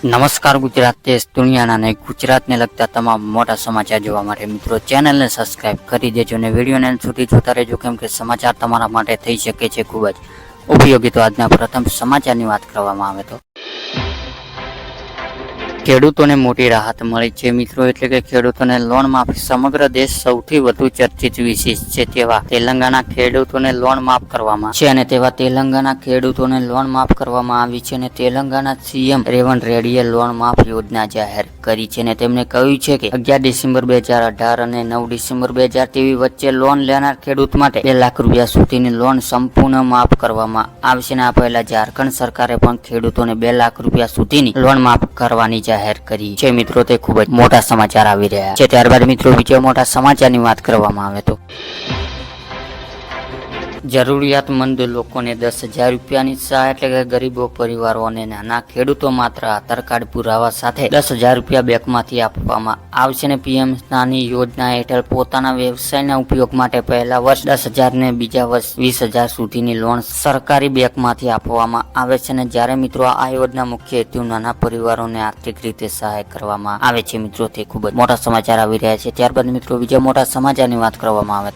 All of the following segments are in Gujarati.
નમસ્કાર ગુજરાત દેશ દુનિયાના અને ગુજરાતને લગતા તમામ મોટા સમાચાર જોવા માટે મિત્રો ચેનલને સબસ્ક્રાઇબ કરી દેજો અને વિડીયોને અંત સુધી જોતા રહેજો, કેમ કે સમાચાર તમારા માટે થઈ શકે છે ખૂબ જ ઉપયોગી। તો આજના પ્રથમ સમાચારની વાત કરવામાં આવે તો ખેડૂતોને મોટી રાહત મળી છે મિત્રો, એટલે કે ખેડૂતોને લોન માફ। સમગ્ર દેશ સૌથી વધુ ચર્ચિત વિષય છે તેવા તેલંગાણા ખેડૂતોને લોન માફ કરવામાં છે અને તેવા તેલંગાણા ખેડૂતોને લોન માફ કરવામાં આવી છે અને તેલંગાણા સીએમ રેવંત રેડ્ડીએ લોન માફ યોજના જાહેર કરી છે અને તેમણે કહ્યું છે કે 11 ડિસેમ્બર 2018 અને 9 ડિસેમ્બર 2023 વચ્ચે લોન લેનાર ખેડૂત માટે 2 લાખ રૂપિયા સુધીની લોન સંપૂર્ણ માફ કરવામાં આવશે અને આ પહેલા ઝારખંડ સરકારે પણ ખેડૂતોને 2 લાખ રૂપિયા સુધીની લોન માફ કરવાની જાહેર કરી છે મિત્રો। તે ખૂબ જ મોટા સમાચાર આવી રહ્યા છે। ત્યારબાદ મિત્રો બીજા મોટા સમાચારની વાત કરવામાં આવે તો જરૂરિયાતમંદ લોકોને 10,000 રૂપિયાની સહાય, એટલે કે ગરીબો પરિવારો અને નાના ખેડૂતો માત્ર આધાર કાર્ડ પુરાવા સાથે 10,000 રૂપિયા બેંકમાંથી આપવામાં આવશે અને પીએમ નાની યોજના હેઠળ પોતાના વ્યવસાયના ઉપયોગ માટે પહેલા વર્ષ 10,000 ને બીજા વર્ષ 20,000 સુધીની લોન સરકારી બેંકમાંથી આપવામાં આવે છે અને જ્યારે મિત્રો આ યોજના મુખ્ય હેતુ નાના પરિવારોને આર્થિક રીતે સહાય કરવામાં આવે છે મિત્રો। તે ખૂબ જ મોટા સમાચાર આવી રહ્યા છે। ત્યારબાદ મિત્રો બીજા મોટા સમાચારની વાત કરવામાં આવે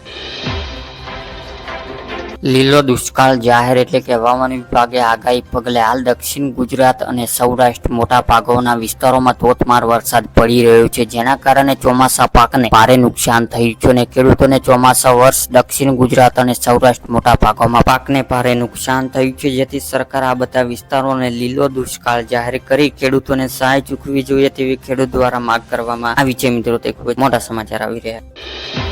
લીલો દુષ્કાળ જાહેર, એટલે કે હવામાન વિભાગે આગાહી પગલે હાલ દક્ષિણ ગુજરાત અને સૌરાષ્ટ્ર મોટા ભાગોના વિસ્તારોમાં ધોધમાર વરસાદ પડી રહ્યો છે, જેના કારણે ચોમાસા પાકને ભારે નુકસાન થયું છે અને ખેડૂતોને ચોમાસા વર્ષ દક્ષિણ ગુજરાત અને સૌરાષ્ટ્ર મોટા ભાગોમાં પાકને ભારે નુકસાન થયું છે, જેથી સરકાર આ બધા વિસ્તારોને લીલો દુષ્કાળ જાહેર કરી ખેડૂતોને સહાય ચૂકવવી જોઈએ તેવી ખેડૂત દ્વારા માંગ કરવામાં આવી છે મિત્રો। તે ખૂબ જ મોટા સમાચાર આવી રહ્યા છે।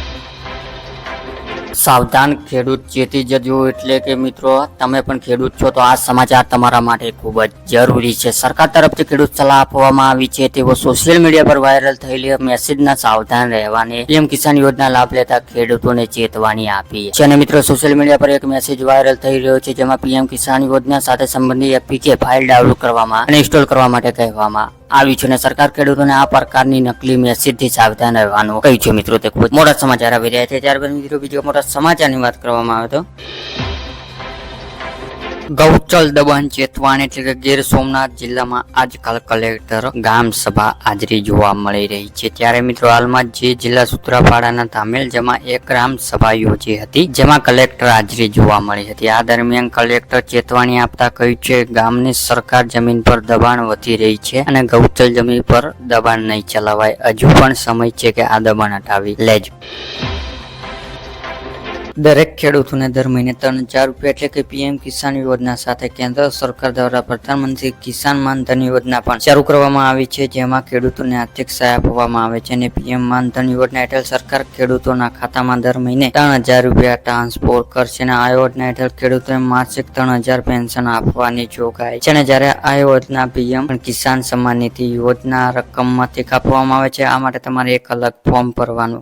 સાવધાન ખેડૂત ચેતી જજો, એટલે કે મિત્રો તમે પણ ખેડૂત છો તો આ સમાચાર તમારા માટે ખૂબ જ જરૂરી છે। સરકાર તરફથી ખેડૂત સલાહ આપવામાં આવી છે તેવો સોશિયલ મીડિયા પર વાયરલ થયેલી મેસેજના સાવધાન રહેવાની પીએમ કિસાન યોજના લાભ લેતા ખેડૂતોને ચેતવણી આપી છે અને મિત્રો સોશિયલ મીડિયા પર એક મેસેજ વાયરલ થઈ રહ્યો છે, જેમાં પીએમ કિસાન યોજના સાથે સંબંધિત એપીકે ફાઇલ ડાઉનલોડ કરવામાં અને ઇન્સ્ટોલ કરવા માટે કહેવામાં આવી છે અને સરકાર ખેડૂતોને આ પ્રકારની નકલી મેસેજથી સાવધાન રહેવાનું કહ્યું છે મિત્રો। તે ખૂબ મોટા સમાચાર આવી રહ્યા છે। ત્યારબાદ મિત્રો બીજા મોટા સમાચારની વાત કરવામાં આવે તો ગૌચર દબાણ ચેતવણી, એટલે કે ગીર સોમનાથ જિલ્લામાં આજકાલ કલેક્ટર ગામ સભા હાજરી જોવા મળી રહી છે। ત્યારે મિત્રો હાલમાં જે જિલ્લા સૂત્રાપાડાના ધામેલજામાં એક ગ્રામ સભા યોજી હતી, જેમાં કલેક્ટર હાજરી જોવા મળી હતી। આ દરમિયાન કલેક્ટર ચેતવણી આપતા કહ્યું છે ગામની સરકાર જમીન પર દબાણ વધી રહી છે અને ગૌચર જમીન પર દબાણ નહીં ચલાવાય, હજુ પણ સમય છે કે આ દબાણ હટાવી લેજો। દરેક ખેડૂતોને દર મહિને 3,000 રૂપિયા, એટલે કે પીએમ કિસાન યોજના સાથે કેન્દ્ર સરકાર દ્વારા પ્રધાનમંત્રી કિસાન માનધન યોજના પણ શરૂ કરવામાં આવી છે, જેમાં ખેડૂતોને આર્થિક સહાય આપવામાં આવે છે અને પીએમ માનધન યોજના હેઠળ સરકાર ખેડૂતોના ખાતામાં દર મહિને 3,000 રૂપિયા ટ્રાન્સફર કરશે અને આ યોજના હેઠળ ખેડૂતોને માસિક 3,000 પેન્શન આપવાની જોગવાઈ છે અને જ્યારે આ યોજના પીએમ કિસાન સન્માન નિધિ યોજના રકમમાંથી કાપવામાં આવે છે, આ માટે તમારે એક અલગ ફોર્મ ભરવાનું